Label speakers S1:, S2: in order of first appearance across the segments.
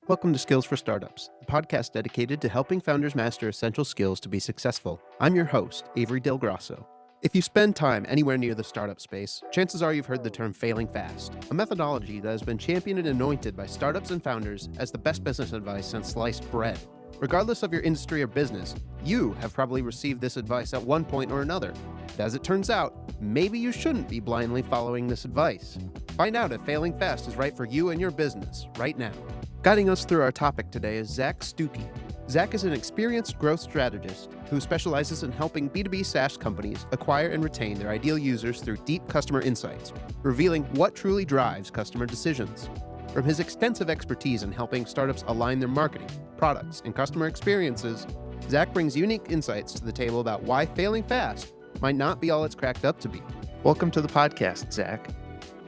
S1: Welcome to Skills for Startups, a podcast dedicated to helping founders master essential skills to be successful. I'm your host, Avery Del Grosso. If you spend time anywhere near the startup space, chances are you've heard the term failing fast, a methodology that has been championed and anointed by startups and founders as the best business advice since sliced bread. Regardless of your industry or business, you have probably received this advice at one point or another. But as it turns out, maybe you shouldn't be blindly following this advice. Find out if failing fast is right for you and your business right now. Guiding us through our topic today is Zach Stucki. Zach is an experienced growth strategist who specializes in helping B2B SaaS companies acquire and retain their ideal users through deep customer insights, revealing what truly drives customer decisions. From his extensive expertise in helping startups align their marketing, products, and customer experiences, Zach brings unique insights to the table about why failing fast might not be all it's cracked up to be. Welcome to the podcast, Zach.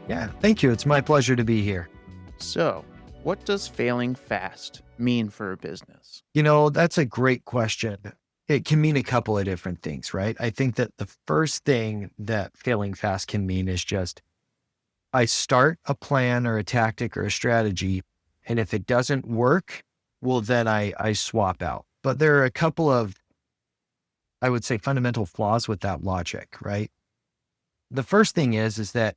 S2: Yeah, thank you. It's my pleasure to be here.
S1: So, what does failing fast mean for a business?
S2: That's a great question. It can mean a couple of different things, right? I think that the first thing that failing fast can mean is just I start a plan or a tactic or a strategy, and if it doesn't work, well, then I swap out. But there are a couple of, I would say, fundamental flaws with that logic, right? The first thing is that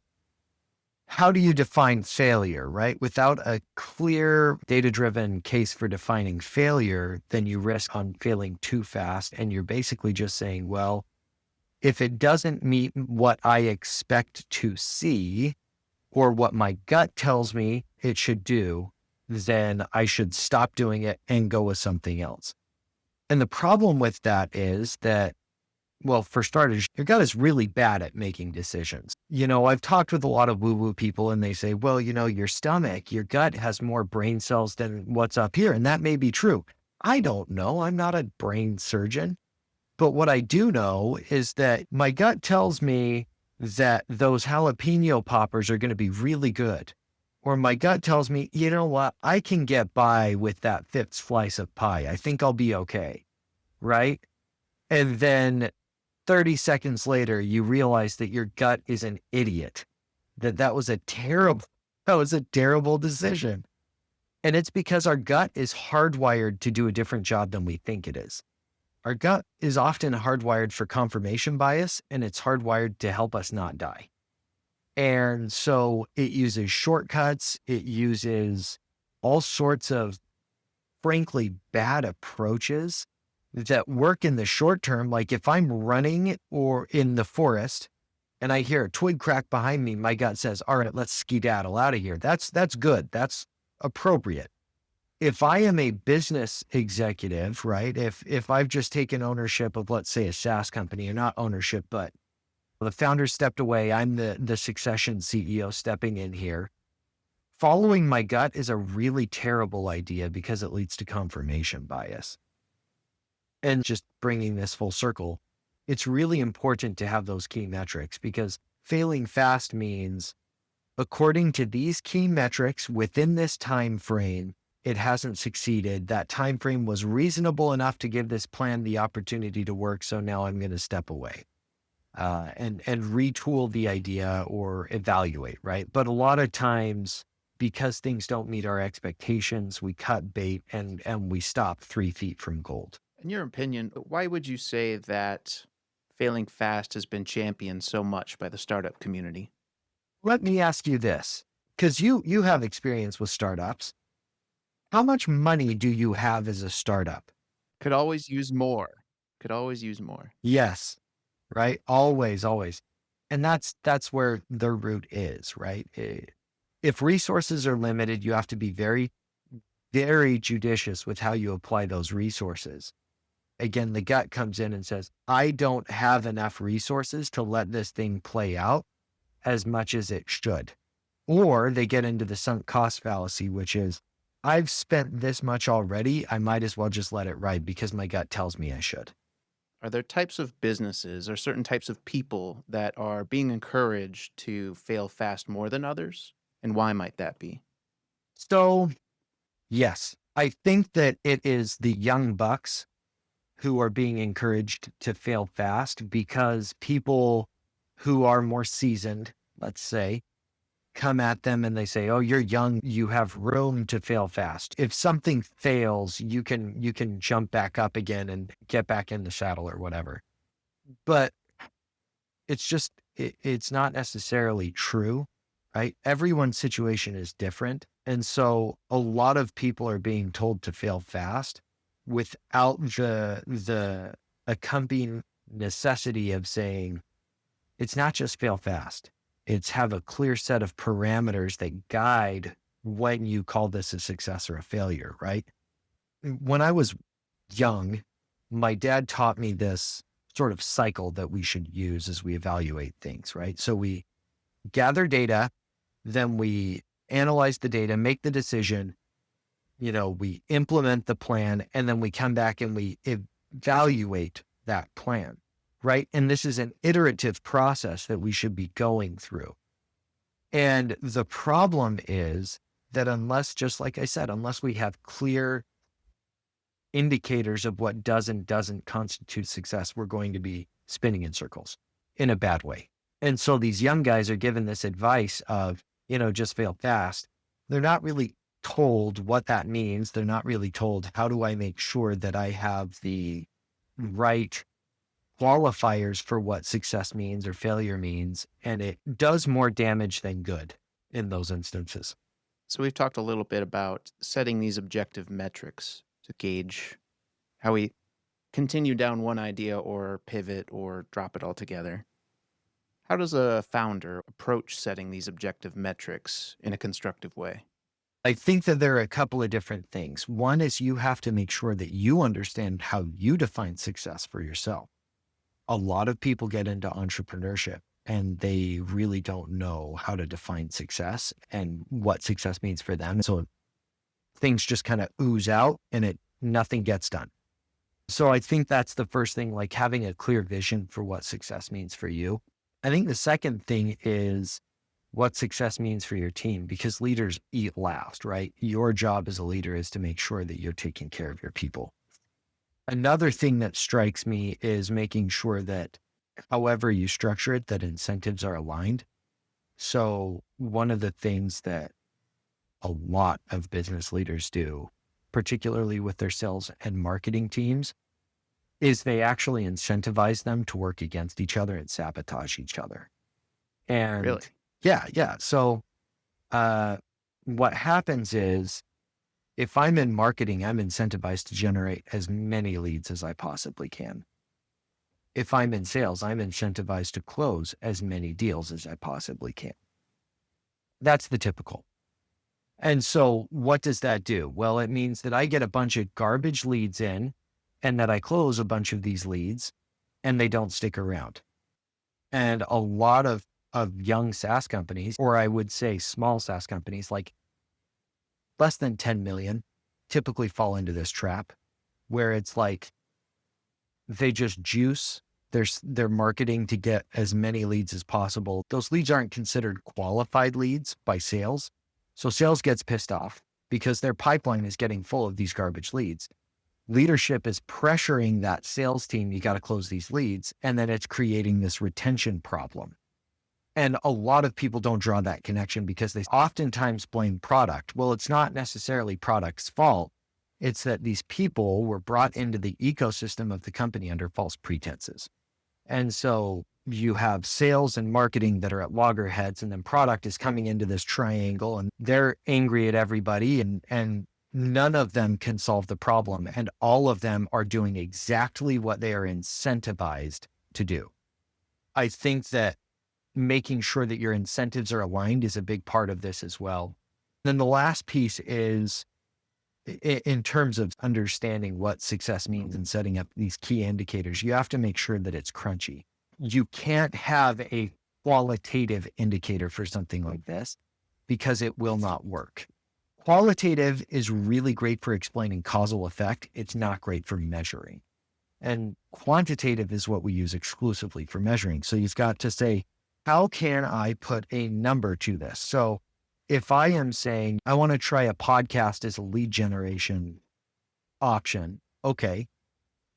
S2: how do you define failure, right? Without a clear data-driven case for defining failure, then you risk on failing too fast. And you're basically just saying, well, if it doesn't meet what I expect to see or what my gut tells me it should do, then I should stop doing it and go with something else. And the problem with that is that, well, for starters, your gut is really bad at making decisions. I've talked with a lot of woo-woo people and they say, well, your stomach, your gut has more brain cells than what's up here. And that may be true. I don't know. I'm not a brain surgeon. But what I do know is that my gut tells me that those jalapeno poppers are going to be really good. Or my gut tells me, you know what? I can get by with that fifth slice of pie. I think I'll be okay. Right? And then 30 seconds later, you realize that your gut is an idiot, that was a terrible decision. And it's because our gut is hardwired to do a different job than we think it is. Our gut is often hardwired for confirmation bias, and it's hardwired to help us not die. And so it uses shortcuts. It uses all sorts of, frankly, bad approaches that work in the short term. Like if I'm running or in the forest and I hear a twig crack behind me, my gut says, all right, let's skedaddle out of here. That's good. That's appropriate. If I am a business executive, right? If I've just taken ownership of, let's say, a SaaS company, or not ownership, but the founder stepped away, I'm the succession CEO stepping in here. Following my gut is a really terrible idea because it leads to confirmation bias. And just bringing this full circle, it's really important to have those key metrics, because failing fast means, according to these key metrics within this time frame, it hasn't succeeded. That time frame was reasonable enough to give this plan the opportunity to work. So now I'm going to step away and retool the idea or evaluate, right? But a lot of times, because things don't meet our expectations, we cut bait and we stop 3 feet from gold.
S1: In your opinion, why would you say that failing fast has been championed so much by the startup community?
S2: Let me ask you this, because you have experience with startups. How much money do you have as a startup?
S1: Could always use more. Could always use more.
S2: Yes, right? Always, always. And that's where the root is, right? If resources are limited, you have to be very, very judicious with how you apply those resources. Again, the gut comes in and says, I don't have enough resources to let this thing play out as much as it should. Or they get into the sunk cost fallacy, which is, I've spent this much already. I might as well just let it ride because my gut tells me I should.
S1: Are there types of businesses or certain types of people that are being encouraged to fail fast more than others? And why might that be?
S2: So, yes, I think that it is the young bucks who are being encouraged to fail fast, because people who are more seasoned, let's say, come at them and they say, oh, you're young, you have room to fail fast. If something fails, you can jump back up again and get back in the saddle or whatever. But it's not necessarily true, right? Everyone's situation is different. And so a lot of people are being told to fail fast without the accompanying necessity of saying, it's not just fail fast. It's have a clear set of parameters that guide when you call this a success or a failure, right? When I was young, my dad taught me this sort of cycle that we should use as we evaluate things, right? So we gather data, then we analyze the data, make the decision, we implement the plan, and then we come back and we evaluate that plan, right? And this is an iterative process that we should be going through. And the problem is that just like I said, unless we have clear indicators of what does and doesn't constitute success, we're going to be spinning in circles in a bad way. And so these young guys are given this advice of, just fail fast. They're not really told what that means. They're not really told, how do I make sure that I have the right qualifiers for what success means or failure means? And it does more damage than good in those instances.
S1: So we've talked a little bit about setting these objective metrics to gauge how we continue down one idea or pivot or drop it altogether. How does a founder approach setting these objective metrics in a constructive way?
S2: I think that there are a couple of different things. One is you have to make sure that you understand how you define success for yourself. A lot of people get into entrepreneurship and they really don't know how to define success and what success means for them. So things just kind of ooze out and nothing gets done. So I think that's the first thing, like having a clear vision for what success means for you. I think the second thing is what success means for your team, because leaders eat last, right? Your job as a leader is to make sure that you're taking care of your people. Another thing that strikes me is making sure that however you structure it, that incentives are aligned. So one of the things that a lot of business leaders do, particularly with their sales and marketing teams, is they actually incentivize them to work against each other and sabotage each other. And
S1: Really?
S2: Yeah. So what happens is, if I'm in marketing, I'm incentivized to generate as many leads as I possibly can. If I'm in sales, I'm incentivized to close as many deals as I possibly can. That's the typical. And so what does that do? Well, it means that I get a bunch of garbage leads in and that I close a bunch of these leads and they don't stick around. And a lot of young SaaS companies, or I would say small SaaS companies, like less than 10 million, typically fall into this trap where it's like they just juice their marketing to get as many leads as possible. Those leads aren't considered qualified leads by sales. So sales gets pissed off because their pipeline is getting full of these garbage leads. Leadership is pressuring that sales team, you got to close these leads. And then it's creating this retention problem. And a lot of people don't draw that connection because they oftentimes blame product. Well, it's not necessarily product's fault. It's that these people were brought into the ecosystem of the company under false pretenses. And so you have sales and marketing that are at loggerheads, and then product is coming into this triangle and they're angry at everybody, and none of them can solve the problem. And all of them are doing exactly what they are incentivized to do. I think that making sure that your incentives are aligned is a big part of this as well. Then the last piece is in terms of understanding what success means and setting up these key indicators, you have to make sure that it's crunchy. You can't have a qualitative indicator for something like this because it will not work. Qualitative is really great for explaining causal effect. It's not great for measuring. And quantitative is what we use exclusively for measuring. So you've got to say, how can I put a number to this? So if I am saying, I want to try a podcast as a lead generation option, okay,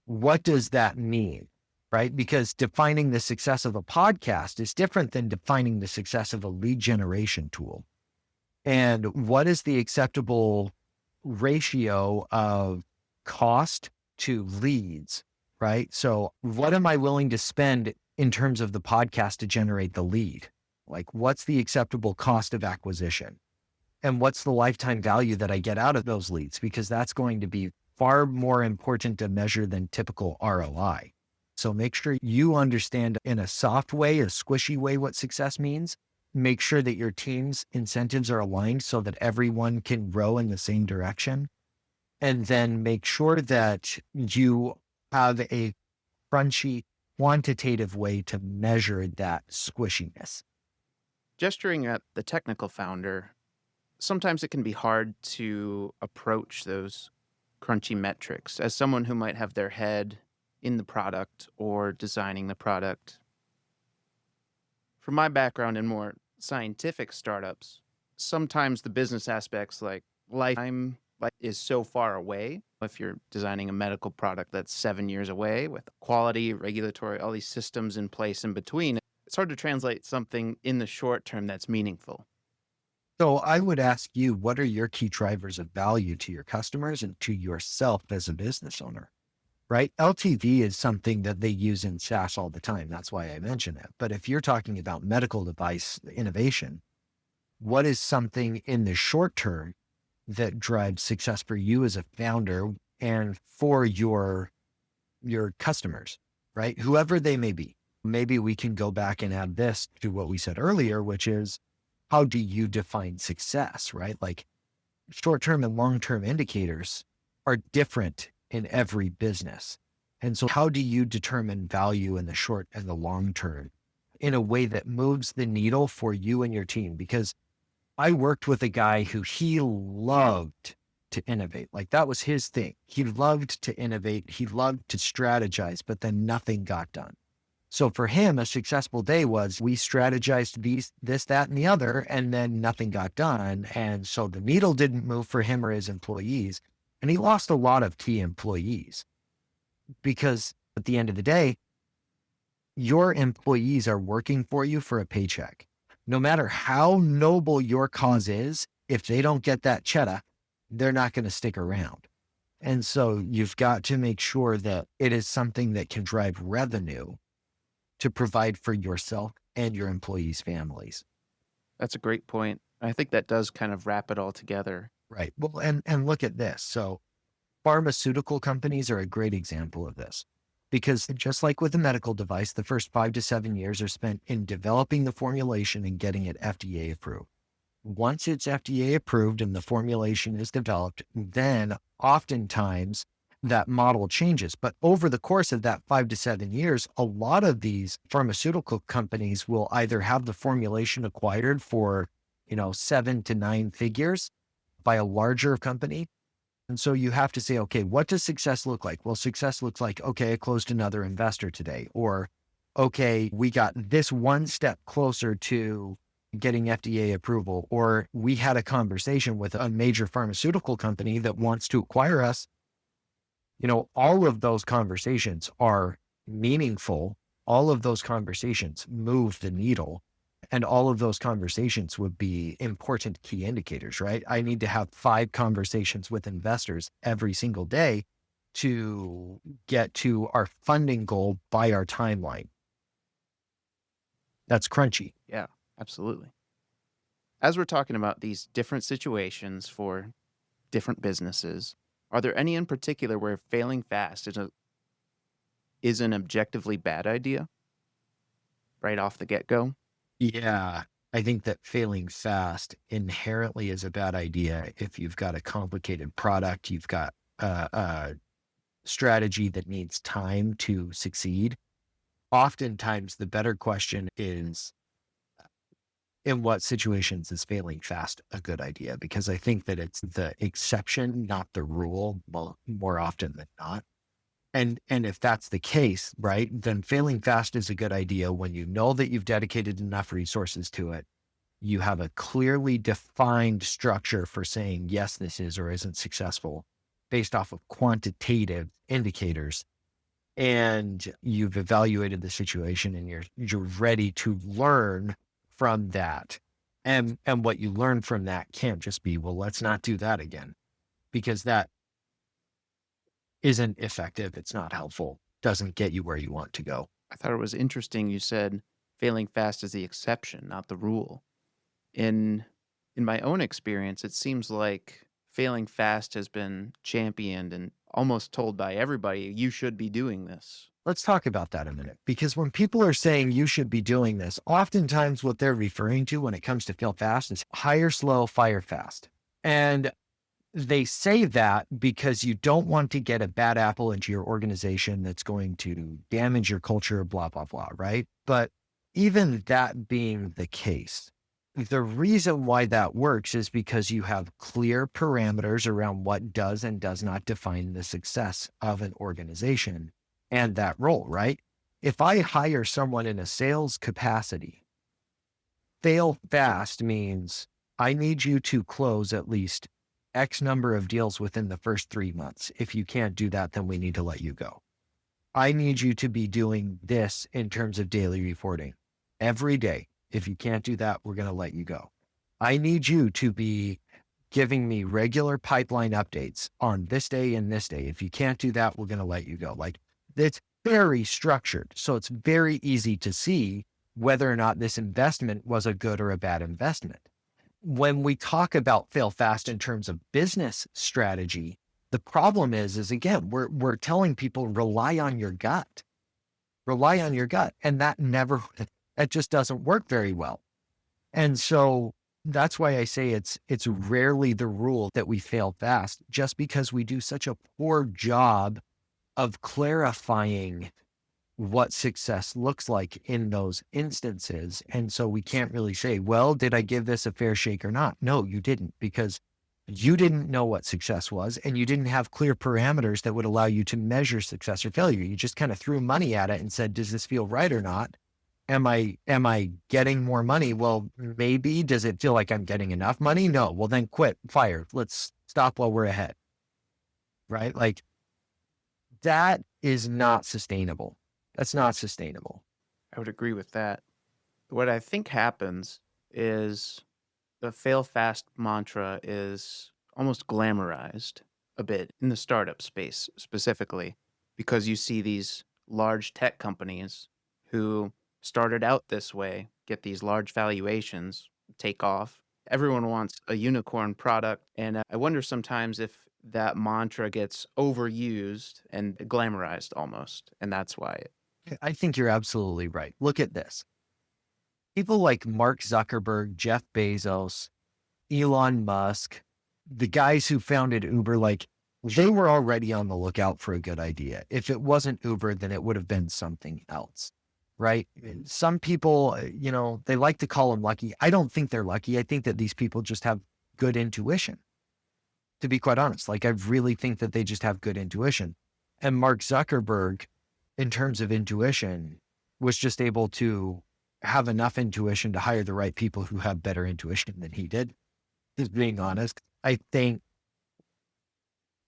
S2: what does that mean? right? Because defining the success of a podcast is different than defining the success of a lead generation tool. And what is the acceptable ratio of cost to leads, right? So what am I willing to spend in terms of the podcast to generate the lead? Like, what's the acceptable cost of acquisition? And what's the lifetime value that I get out of those leads? Because that's going to be far more important to measure than typical ROI. So make sure you understand in a soft way, a squishy way, what success means. Make sure that your team's incentives are aligned so that everyone can row in the same direction. And then make sure that you have a crunchy, quantitative way to measure that squishiness.
S3: Gesturing at the technical founder, sometimes it can be hard to approach those crunchy metrics as someone who might have their head in the product or designing the product. From my background in more scientific startups, sometimes the business aspects like lifetime is so far away. If you're designing a medical product that's 7 years away with quality, regulatory, all these systems in place in between, it's hard to translate something in the short term that's meaningful.
S2: So I would ask you, what are your key drivers of value to your customers and to yourself as a business owner, right? LTV is something that they use in SaaS all the time. That's why I mention it. But if you're talking about medical device innovation, what is something in the short term that drives success for you as a founder and for your customers, right? Whoever they may be. Maybe we can go back and add this to what we said earlier, which is, how do you define success, right? Like, short-term and long-term indicators are different in every business. And so how do you determine value in the short and the long term in a way that moves the needle for you and your team? Because I worked with a guy who he loved to innovate. Like, that was his thing. He loved to innovate. He loved to strategize, but then nothing got done. So for him, a successful day was we strategized this, that, and the other, and then nothing got done. And so the needle didn't move for him or his employees. And he lost a lot of key employees because at the end of the day, your employees are working for you for a paycheck. No matter how noble your cause is, if they don't get that cheddar, they're not going to stick around. And so you've got to make sure that it is something that can drive revenue to provide for yourself and your employees' families.
S3: That's a great point. I think that does kind of wrap it all together.
S2: Right. Well, and look at this. So pharmaceutical companies are a great example of this, because just like with a medical device, the first 5 to 7 years are spent in developing the formulation and getting it FDA approved. Once it's FDA approved and the formulation is developed, then oftentimes that model changes. But over the course of that 5 to 7 years, a lot of these pharmaceutical companies will either have the formulation acquired for, 7 to 9 figures by a larger company. And so you have to say, okay, what does success look like? Well, success looks like, okay, I closed another investor today, or, okay, we got this one step closer to getting FDA approval, or we had a conversation with a major pharmaceutical company that wants to acquire us. All of those conversations are meaningful. All of those conversations move the needle, and all of those conversations would be important key indicators, right? I need to have 5 conversations with investors every single day to get to our funding goal by our timeline. That's crunchy.
S3: Yeah, absolutely. As we're talking about these different situations for different businesses, are there any in particular where failing fast is an objectively bad idea right off the get-go?
S2: Yeah, I think that failing fast inherently is a bad idea if you've got a complicated product, you've got a strategy that needs time to succeed. Oftentimes, the better question is, in what situations is failing fast a good idea? Because I think that it's the exception, not the rule, more often than not. And if that's the case, right, then failing fast is a good idea when you know that you've dedicated enough resources to it. You have a clearly defined structure for saying, yes, this is or isn't successful based off of quantitative indicators. and you've evaluated the situation and you're ready to learn from that. And what you learn from that can't just be, well, let's not do that again, because that isn't effective. It's not helpful. Doesn't get you where you want to go.
S3: I thought it was interesting you said failing fast is the exception, not the rule. In in my own experience, it seems like failing fast has been championed and almost told by everybody, you should be doing this.
S2: Let's talk about that a minute, because when people are saying you should be doing this, oftentimes what they're referring to when it comes to fail fast is hire slow, fire fast. And they say that because you don't want to get a bad apple into your organization that's going to damage your culture, blah, blah, blah, right? But even that being the case, the reason why that works is because you have clear parameters around what does and does not define the success of an organization and that role, right? If I hire someone in a sales capacity, fail fast means I need you to close at least X number of deals within the first 3 months. If you can't do that, then we need to let you go. I need you to be doing this in terms of daily reporting every day. If you can't do that, we're going to let you go. I need you to be giving me regular pipeline updates on this day and this day. If you can't do that, we're going to let you go. Like, it's very structured. So it's very easy to see whether or not this investment was a good or a bad investment. When we talk about fail fast in terms of business strategy, the problem is again, we're telling people rely on your gut, and that just doesn't work very well. And so that's why I say it's rarely the rule that we fail fast, just because we do such a poor job of clarifying what success looks like in those instances. And so we can't really say, well, did I give this a fair shake or not? No, you didn't, because you didn't know what success was, and you didn't have clear parameters that would allow you to measure success or failure. You just kind of threw money at it and said, does this feel right or not? Am I getting more money? Well, maybe. Does it feel like I'm getting enough money? No. Well, then quit, fire. Let's stop while we're ahead. Right? Like, that is not sustainable. That's not sustainable.
S3: I would agree with that. What I think happens is the fail fast mantra is almost glamorized a bit in the startup space specifically, because you see these large tech companies who started out this way, get these large valuations, take off. Everyone wants a unicorn product. And I wonder sometimes if that mantra gets overused and glamorized almost. And that's why
S2: I think you're absolutely right. Look at this. People like Mark Zuckerberg, Jeff Bezos, Elon Musk, the guys who founded Uber, like, they were already on the lookout for a good idea. If it wasn't Uber, then it would have been something else, right? Some people, they like to call them lucky. I don't think they're lucky. I think that these people just have good intuition, to be quite honest. Like, I really think that they just have good intuition. And Mark Zuckerberg, in terms of intuition, was just able to have enough intuition to hire the right people who have better intuition than he did. Just being honest, I think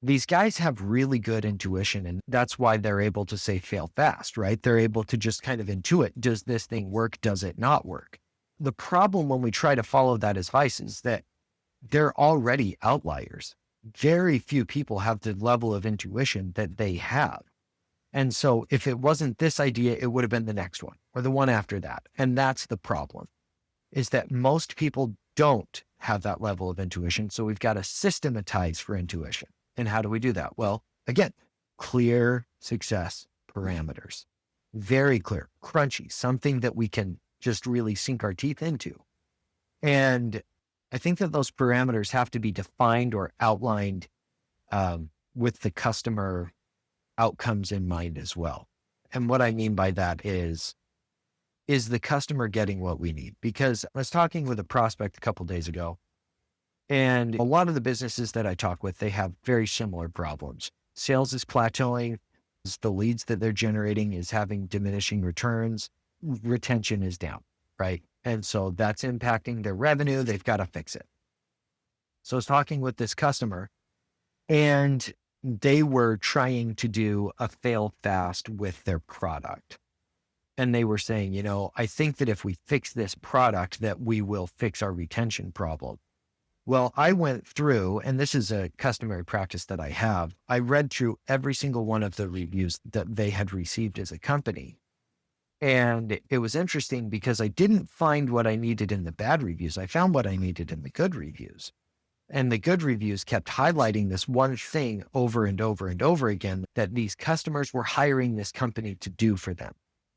S2: these guys have really good intuition, and that's why they're able to say fail fast, right? They're able to just kind of intuit, does this thing work? Does it not work? The problem when we try to follow that advice is that they're already outliers. Very few people have the level of intuition that they have. And so if it wasn't this idea, it would have been the next one or the one after that. And that's the problem, is that most people don't have that level of intuition. So we've got to systematize for intuition. And how do we do that? Well, again, clear success parameters, very clear, crunchy, something that we can just really sink our teeth into. And I think that those parameters have to be defined or outlined with the customer outcomes in mind as well. And what I mean by that is the customer getting what we need? Because I was talking with a prospect a couple of days ago, and a lot of the businesses that I talk with, they have very similar problems. Sales is plateauing. The leads that they're generating is having diminishing returns. Retention is down, right? And so that's impacting their revenue. They've got to fix it. So I was talking with this customer, and they were trying to do a fail fast with their product. And they were saying, I think that if we fix this product, that we will fix our retention problem. Well, I went through, and this is a customary practice that I have. I read through every single one of the reviews that they had received as a company. And it was interesting because I didn't find what I needed in the bad reviews. I found what I needed in the good reviews. And the good reviews kept highlighting this one thing over and over and over again, that these customers were hiring this company to do for them.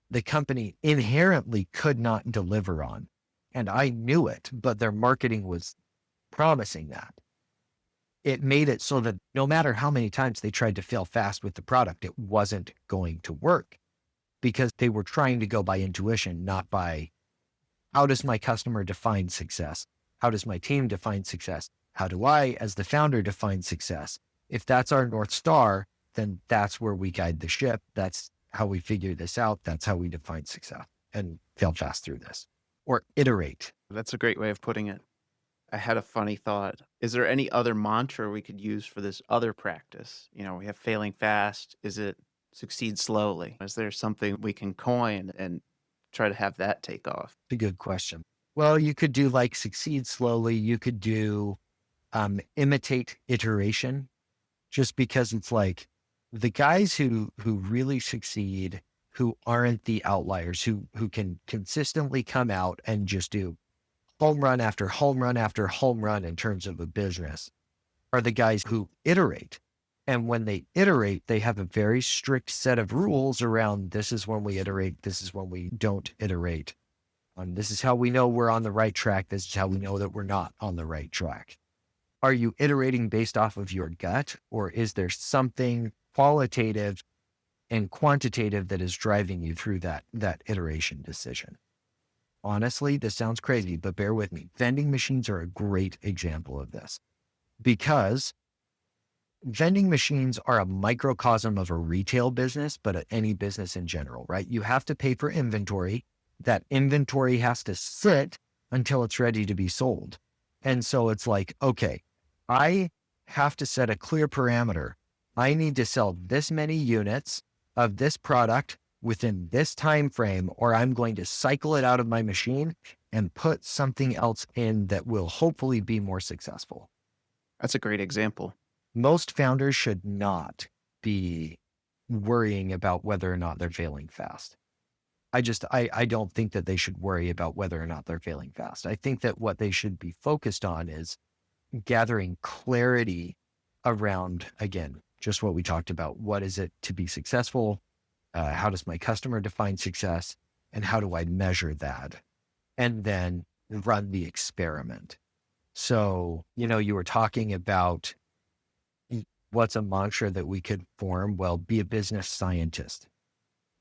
S2: The company inherently could not deliver on. And I knew it, but their marketing was promising that. It made it so that no matter how many times they tried to fail fast with the product, it wasn't going to work, because they were trying to go by intuition, not by how does my customer define success? How does my team define success? How do I, as the founder, define success? If that's our North Star, then that's where we guide the ship. That's how we figure this out. That's how we define success and fail fast through this, or iterate.
S3: That's a great way of putting it. I had a funny thought. Is there any other mantra we could use for this other practice? We have failing fast. Is it succeed slowly? Is there something we can coin and try to have that take off?
S2: It's a good question. Well, you could do like succeed slowly. You could do imitate iteration, just because it's like the guys who really succeed, who aren't the outliers, who can consistently come out and just do home run after home run after home run in terms of a business, are the guys who iterate. And when they iterate, they have a very strict set of rules around, this is when we iterate, this is when we don't iterate. This is how we know we're on the right track. This is how we know that we're not on the right track. Are you iterating based off of your gut, or is there something qualitative and quantitative that is driving you through that iteration decision? Honestly, this sounds crazy, but bear with me. Vending machines are a great example of this, because vending machines are a microcosm of a retail business, but any business in general, right? You have to pay for inventory. That inventory has to sit until it's ready to be sold. And so it's like, okay, I have to set a clear parameter. I need to sell this many units of this product within this time frame, or I'm going to cycle it out of my machine and put something else in that will hopefully be more successful.
S3: That's a great example.
S2: Most founders should not be worrying about whether or not they're failing fast. I don't think that they should worry about whether or not they're failing fast. I think that what they should be focused on is gathering clarity around, again, just what we talked about. What is it to be successful? How does my customer define success? And how do I measure that? And then run the experiment. So, you were talking about what's a mantra that we could form? Well, be a business scientist.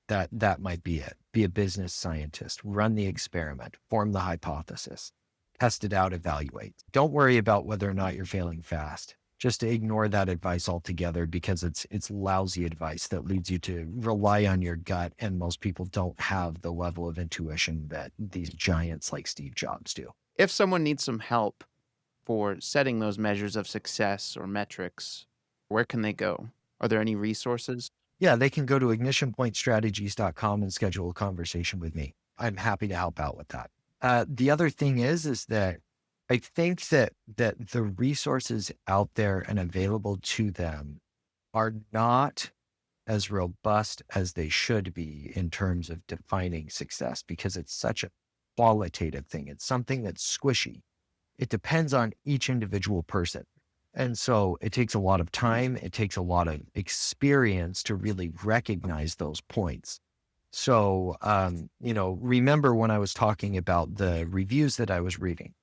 S2: That might be it. Be a business scientist, run the experiment, form the hypothesis, test it out, evaluate. Don't worry about whether or not you're failing fast. Just ignore that advice altogether, because it's lousy advice that leads you to rely on your gut. And most people don't have the level of intuition that these giants like Steve Jobs do.
S3: If someone needs some help for setting those measures of success or metrics, where can they go? Are there any resources?
S2: Yeah, they can go to ignitionpointstrategies.com and schedule a conversation with me. I'm happy to help out with that. The other thing is that I think that the resources out there and available to them are not as robust as they should be in terms of defining success, because it's such a qualitative thing. It's something that's squishy. It depends on each individual person. And so it takes a lot of time. It takes a lot of experience to really recognize those points. So, remember when I was talking about the reviews that I was reading,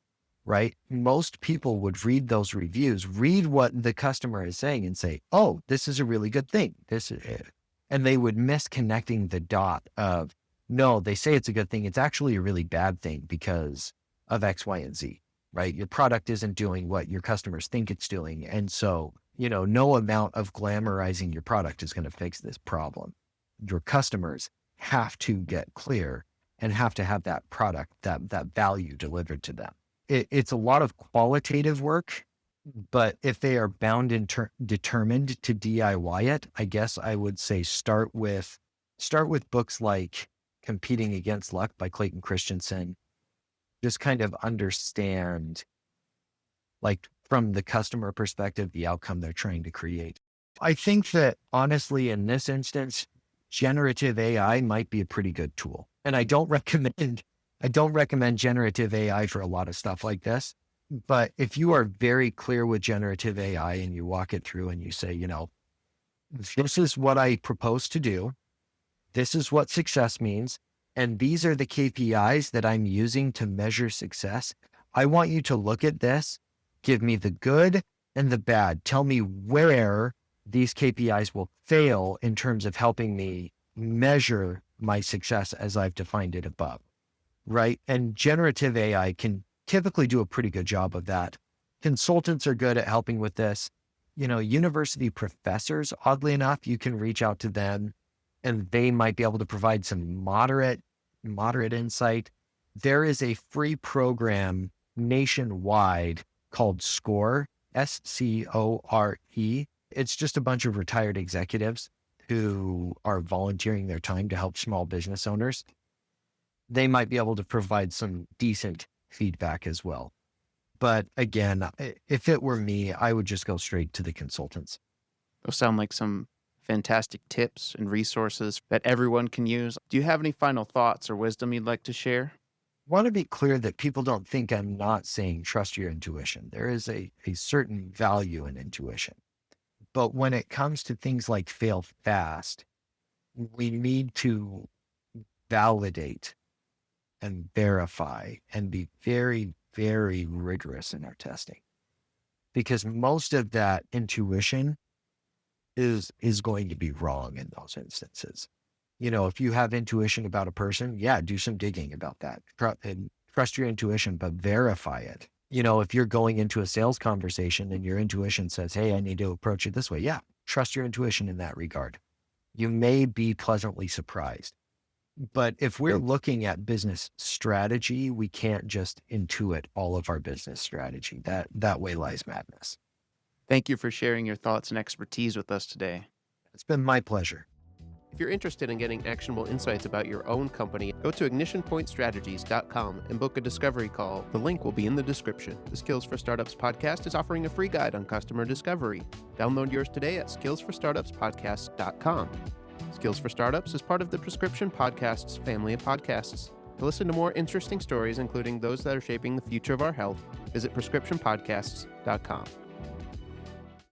S2: right? Most people would read those reviews, read what the customer is saying and say, oh, this is a really good thing. This is it. And they would miss connecting the dot of, no, they say it's a good thing. It's actually a really bad thing because of X, Y, and Z. Right? Your product isn't doing what your customers think it's doing. And so, no amount of glamorizing your product is going to fix this problem. Your customers have to get clear and have to have that product, that value delivered to them. It's a lot of qualitative work But if they are bound and determined to DIY it, I guess I would say start with books like Competing Against Luck by Clayton Christensen. Just kind of understand, like, from the customer perspective, the outcome they're trying to create. I think that honestly, in this instance, generative AI might be a pretty good tool. And I don't recommend generative AI for a lot of stuff like this. But if you are very clear with generative AI and you walk it through and you say, this is what I propose to do, this is what success means, and these are the KPIs that I'm using to measure success. I want you to look at this, give me the good and the bad. Tell me where these KPIs will fail in terms of helping me measure my success as I've defined it above, right? And generative AI can typically do a pretty good job of that. Consultants are good at helping with this. University professors, oddly enough, you can reach out to them and they might be able to provide some moderate insight. There is a free program nationwide called SCORE, SCORE. It's just a bunch of retired executives who are volunteering their time to help small business owners. They might be able to provide some decent feedback as well. But again, if it were me, I would just go straight to the consultants.
S3: Those sound like some fantastic tips and resources that everyone can use. Do you have any final thoughts or wisdom you'd like to share?
S2: I want to be clear that people don't think I'm not saying trust your intuition. There is a certain value in intuition. But when it comes to things like fail fast, we need to validate and verify and be very, very rigorous in our testing. Because most of that intuition is going to be wrong in those instances. If you have intuition about a person, do some digging about that. And trust your intuition, but verify it. If you're going into a sales conversation and your intuition says, hey, I need to approach it this way. Yeah, trust your intuition in that regard. You may be pleasantly surprised. But if we're looking at business strategy, we can't just intuit all of our business strategy. That way lies madness.
S3: Thank you for sharing your thoughts and expertise with us today.
S2: It's been my pleasure.
S1: If you're interested in getting actionable insights about your own company, go to ignitionpointstrategies.com and book a discovery call. The link will be in the description. The Skills for Startups podcast is offering a free guide on customer discovery. Download yours today at skillsforstartupspodcast.com. Skills for Startups is part of the Prescription Podcasts family of podcasts. To listen to more interesting stories, including those that are shaping the future of our health, visit prescriptionpodcasts.com.